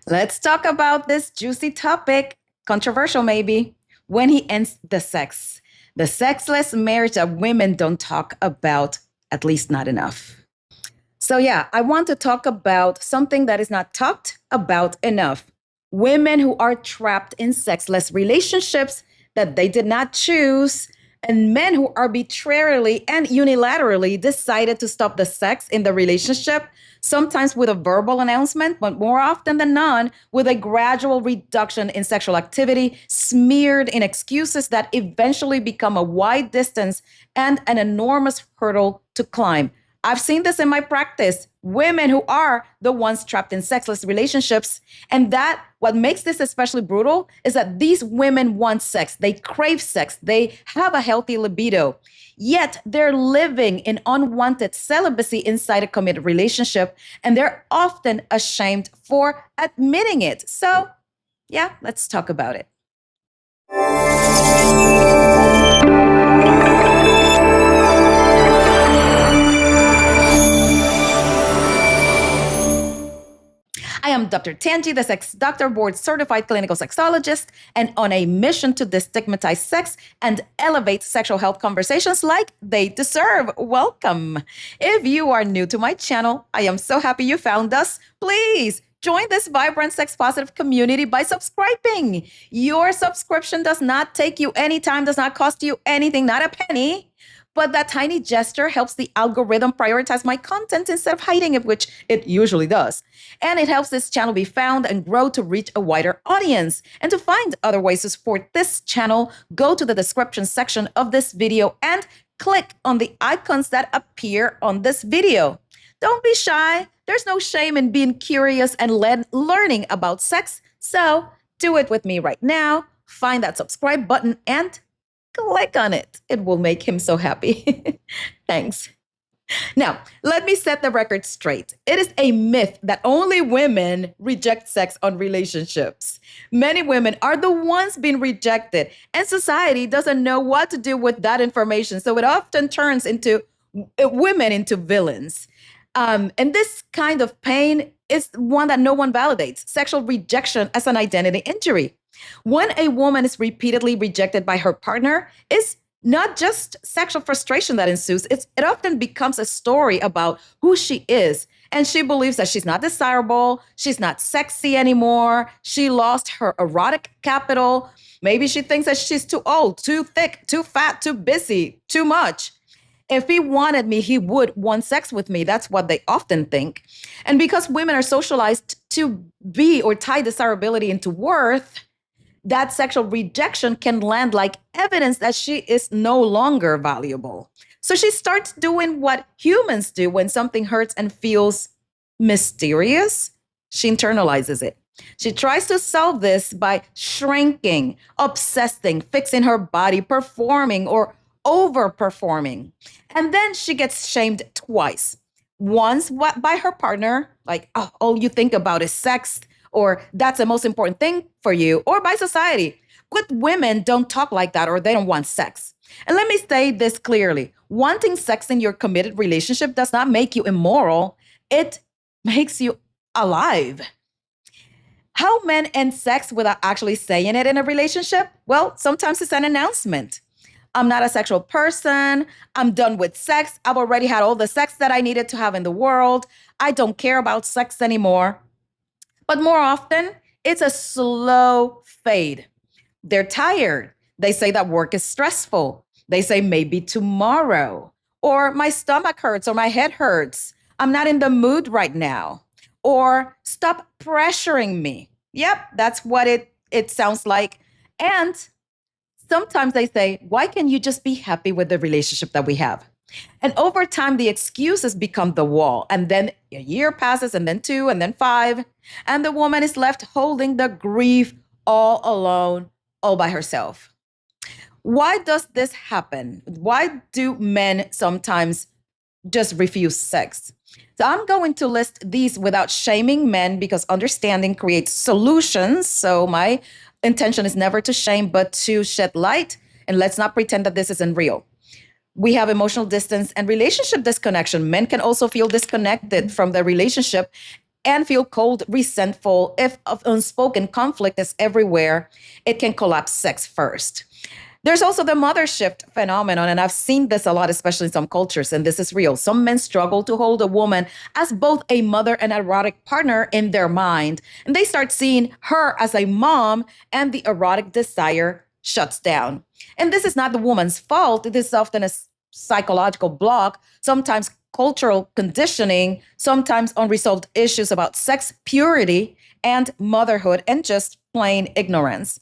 Let's talk about this juicy topic, controversial maybe. When he ends the sex, the sexless marriage that women don't talk about, at least not enough. So, yeah, I want to talk about something that is not talked about enough. Women who are trapped in sexless relationships that they did not choose, and men who arbitrarily and unilaterally decided to stop the sex in the relationship, sometimes with a verbal announcement, but more often than not, with a gradual reduction in sexual activity, smeared in excuses that eventually become a wide distance and an enormous hurdle to climb. I've seen this in my practice. Women who are the ones trapped in sexless relationships. And that what makes this especially brutal is that these women want sex. They crave sex. They have a healthy libido. Yet they're living in unwanted celibacy inside a committed relationship. And they're often ashamed for admitting it. So, yeah, let's talk about it. I am Dr. Tangie, the sex doctor, board certified clinical sexologist, and on a mission to destigmatize sex and elevate sexual health conversations like they deserve. Welcome. If you are new to my channel, I am so happy you found us. Please join this vibrant sex positive community by subscribing. Your subscription does not take you any time, does not cost you anything, not a penny. But that tiny gesture helps the algorithm prioritize my content instead of hiding it, which it usually does. And it helps this channel be found and grow to reach a wider audience. And to find other ways to support this channel, go to the description section of this video and click on the icons that appear on this video. Don't be shy. There's no shame in being curious and learning about sex. So do it with me right now. Find that subscribe button and click on it. It will make him so happy. Thanks. Now, let me set the record straight. It is a myth that only women reject sex on relationships. Many women are the ones being rejected, and society doesn't know what to do with that information. So it often turns women into villains. And this kind of pain is one that no one validates. Sexual rejection as an identity injury. When a woman is repeatedly rejected by her partner, it's not just sexual frustration that ensues. It often becomes a story about who she is. And she believes that she's not desirable, she's not sexy anymore, she lost her erotic capital. Maybe she thinks that she's too old, too thick, too fat, too busy, too much. If he wanted me, he would want sex with me. That's what they often think. And because women are socialized to be or tie desirability into worth, that sexual rejection can land like evidence that she is no longer valuable. So she starts doing what humans do when something hurts and feels mysterious. She internalizes it. She tries to solve this by shrinking, obsessing, fixing her body, performing, or overperforming. And then she gets shamed twice. Once by her partner, like, oh, all you think about is sex, or that's the most important thing for you, or by society. Good women don't talk like that, or they don't want sex. And let me say this clearly. Wanting sex in your committed relationship does not make you immoral. It makes you alive. How men end sex without actually saying it in a relationship? Well, sometimes it's an announcement. I'm not a sexual person. I'm done with sex. I've already had all the sex that I needed to have in the world. I don't care about sex anymore. But more often, it's a slow fade. They're tired. They say that work is stressful. They say maybe tomorrow, or my stomach hurts, or my head hurts. I'm not in the mood right now, or stop pressuring me. Yep, that's what it sounds like. And sometimes they say, why can't you just be happy with the relationship that we have? And over time, the excuses become the wall. And then a year passes, and then 2, and then 5. And the woman is left holding the grief all alone, all by herself. Why does this happen? Why do men sometimes just refuse sex? So I'm going to list these without shaming men, because understanding creates solutions. So my intention is never to shame, but to shed light. And let's not pretend that this isn't real. We have emotional distance and relationship disconnection. Men can also feel disconnected from their relationship. and feel cold, resentful. If of unspoken conflict is everywhere, it can collapse sex first. There's also the mother shift phenomenon, and I've seen this a lot, especially in some cultures, and this is real. Some men struggle to hold a woman as both a mother and erotic partner in their mind, and they start seeing her as a mom, and the erotic desire shuts down. And this is not the woman's fault. This is often a psychological block, sometimes cultural conditioning, sometimes unresolved issues about sex purity and motherhood, and just plain ignorance.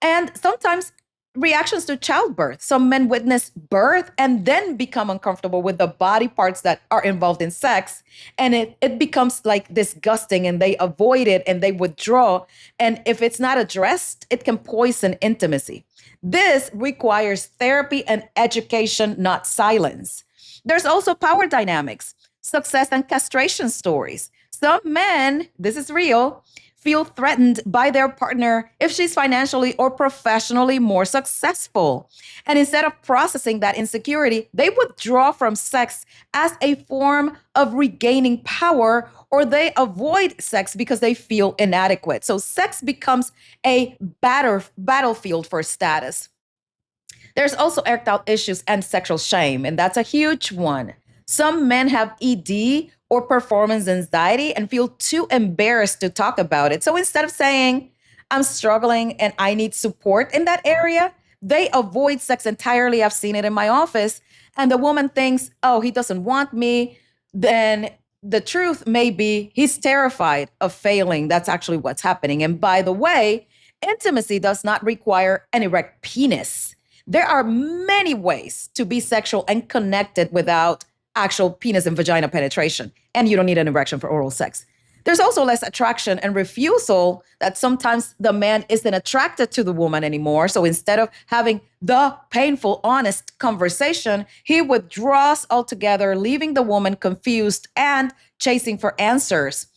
And sometimes reactions to childbirth. Some men witness birth and then become uncomfortable with the body parts that are involved in sex. And it becomes like disgusting and they avoid it and they withdraw. And if it's not addressed, it can poison intimacy. This requires therapy and education, not silence. There's also power dynamics, success and castration stories. Some men, this is real, feel threatened by their partner if she's financially or professionally more successful. And instead of processing that insecurity, they withdraw from sex as a form of regaining power, or they avoid sex because they feel inadequate. So sex becomes a battlefield for status. There's also erectile issues and sexual shame, and that's a huge one. Some men have ED or performance anxiety and feel too embarrassed to talk about it. So instead of saying, I'm struggling and I need support in that area, they avoid sex entirely. I've seen it in my office. And the woman thinks, oh, he doesn't want me. Then the truth may be he's terrified of failing. That's actually what's happening. And by the way, intimacy does not require an erect penis. There are many ways to be sexual and connected without actual penis and vagina penetration, and you don't need an erection for oral sex. There's also less attraction and refusal, that sometimes the man isn't attracted to the woman anymore. So instead of having the painful, honest conversation, he withdraws altogether, leaving the woman confused and chasing for answers.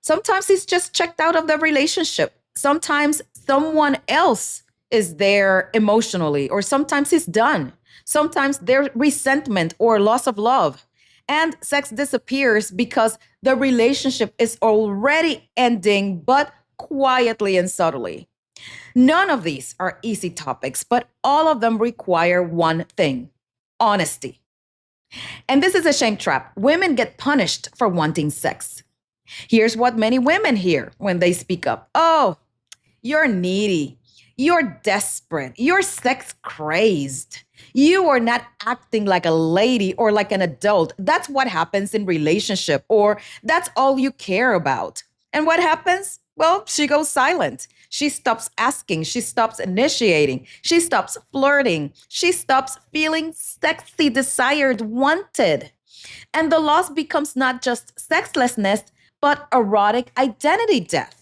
Sometimes he's just checked out of the relationship. Sometimes someone else is there emotionally, or sometimes he's done. Sometimes there's resentment or loss of love. And sex disappears because the relationship is already ending, but quietly and subtly. None of these are easy topics, but all of them require one thing: honesty. And this is a shame trap. Women get punished for wanting sex. Here's what many women hear when they speak up: oh, you're needy. You're desperate. You're sex crazed. You are not acting like a lady or like an adult. That's what happens in relationship, or that's all you care about. And what happens? Well, she goes silent. She stops asking. She stops initiating. She stops flirting. She stops feeling sexy, desired, wanted. And the loss becomes not just sexlessness, but erotic identity death.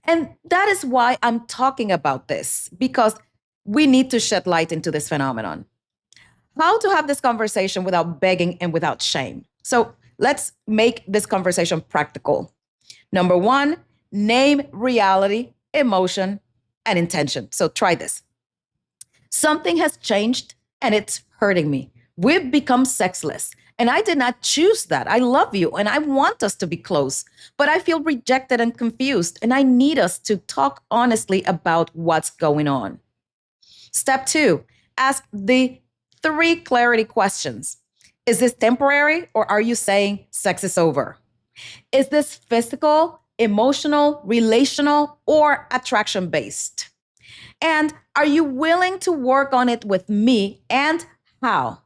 And that is why I'm talking about this, because we need to shed light into this phenomenon. How to have this conversation without begging and without shame. So let's make this conversation practical. Number one, name reality, emotion, and intention. So try this. Something has changed and it's hurting me. We've become sexless. And I did not choose that. I love you and I want us to be close, but I feel rejected and confused, and I need us to talk honestly about what's going on. Step two, ask the three clarity questions. Is this temporary, or are you saying sex is over? Is this physical, emotional, relational, or attraction based? And are you willing to work on it with me, and how?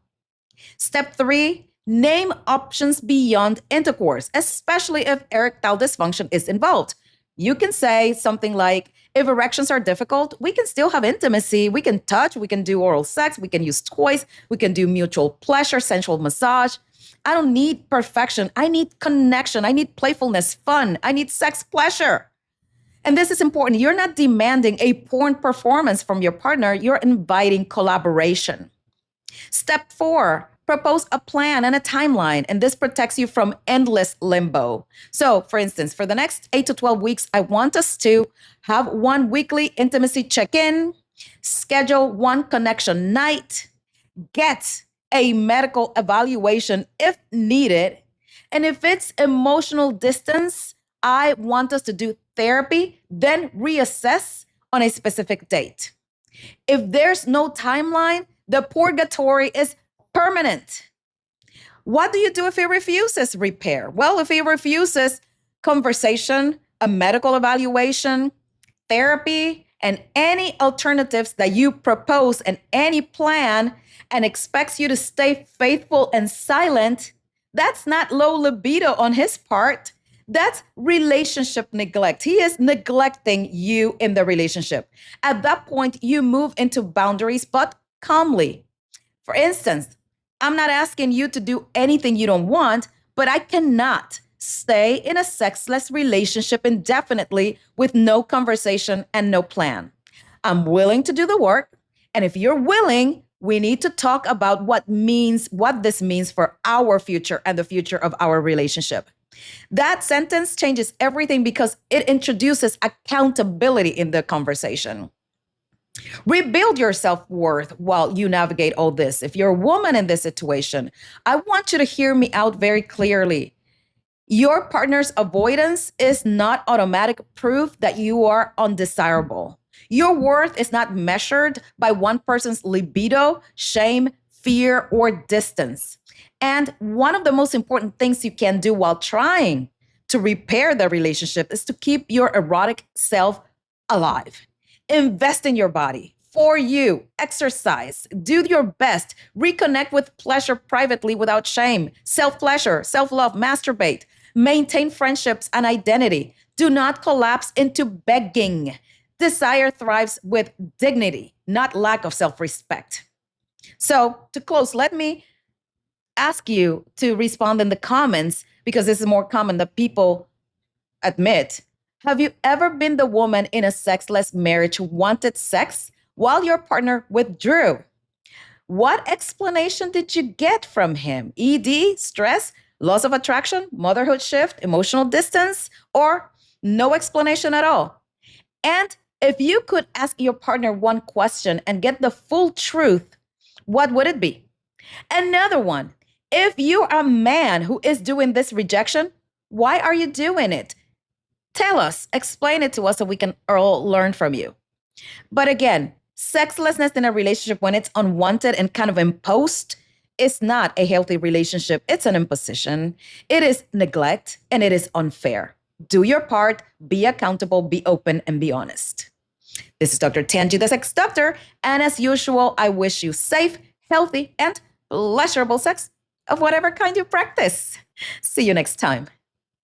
Step three, name options beyond intercourse, especially if erectile dysfunction is involved. You can say something like, if erections are difficult, we can still have intimacy. We can touch, we can do oral sex, we can use toys, we can do mutual pleasure, sensual massage. I don't need perfection. I need connection. I need playfulness, fun. I need sex pleasure. And this is important. You're not demanding a porn performance from your partner. You're inviting collaboration. Step four, propose a plan and a timeline, and this protects you from endless limbo. So, for instance, for the next 8 to 12 weeks, I want us to have one weekly intimacy check-in, schedule one connection night, get a medical evaluation if needed, and if it's emotional distance, I want us to do therapy, then reassess on a specific date. If there's no timeline, the purgatory is permanent. What do you do if he refuses repair? Well, if he refuses conversation, a medical evaluation, therapy, and any alternatives that you propose and any plan and expects you to stay faithful and silent, that's not low libido on his part. That's relationship neglect. He is neglecting you in the relationship. At that point, you move into boundaries, but calmly. For instance, I'm not asking you to do anything you don't want, but I cannot stay in a sexless relationship indefinitely with no conversation and no plan. I'm willing to do the work. And if you're willing, we need to talk about what this means for our future and the future of our relationship. That sentence changes everything because it introduces accountability in the conversation. Rebuild your self-worth while you navigate all this. If you're a woman in this situation, I want you to hear me out very clearly. Your partner's avoidance is not automatic proof that you are undesirable. Your worth is not measured by one person's libido, shame, fear, or distance. And one of the most important things you can do while trying to repair the relationship is to keep your erotic self alive. Invest in your body for you, exercise, do your best, reconnect with pleasure privately without shame, self-pleasure, self-love, masturbate, maintain friendships and identity. Do not collapse into begging. Desire thrives with dignity, not lack of self-respect. So to close, let me ask you to respond in the comments because this is more common than people admit. Have you ever been the woman in a sexless marriage who wanted sex while your partner withdrew? What explanation did you get from him? ED, stress, loss of attraction, motherhood shift, emotional distance, or no explanation at all? And if you could ask your partner one question and get the full truth, what would it be? Another one, if you're a man who is doing this rejection, why are you doing it? Tell us, explain it to us so we can all learn from you. But again, sexlessness in a relationship when it's unwanted and kind of imposed is not a healthy relationship. It's an imposition. It is neglect and it is unfair. Do your part, be accountable, be open, and be honest. This is Dr. Tangie, the Sex Doctor. And as usual, I wish you safe, healthy, and pleasurable sex of whatever kind you practice. See you next time.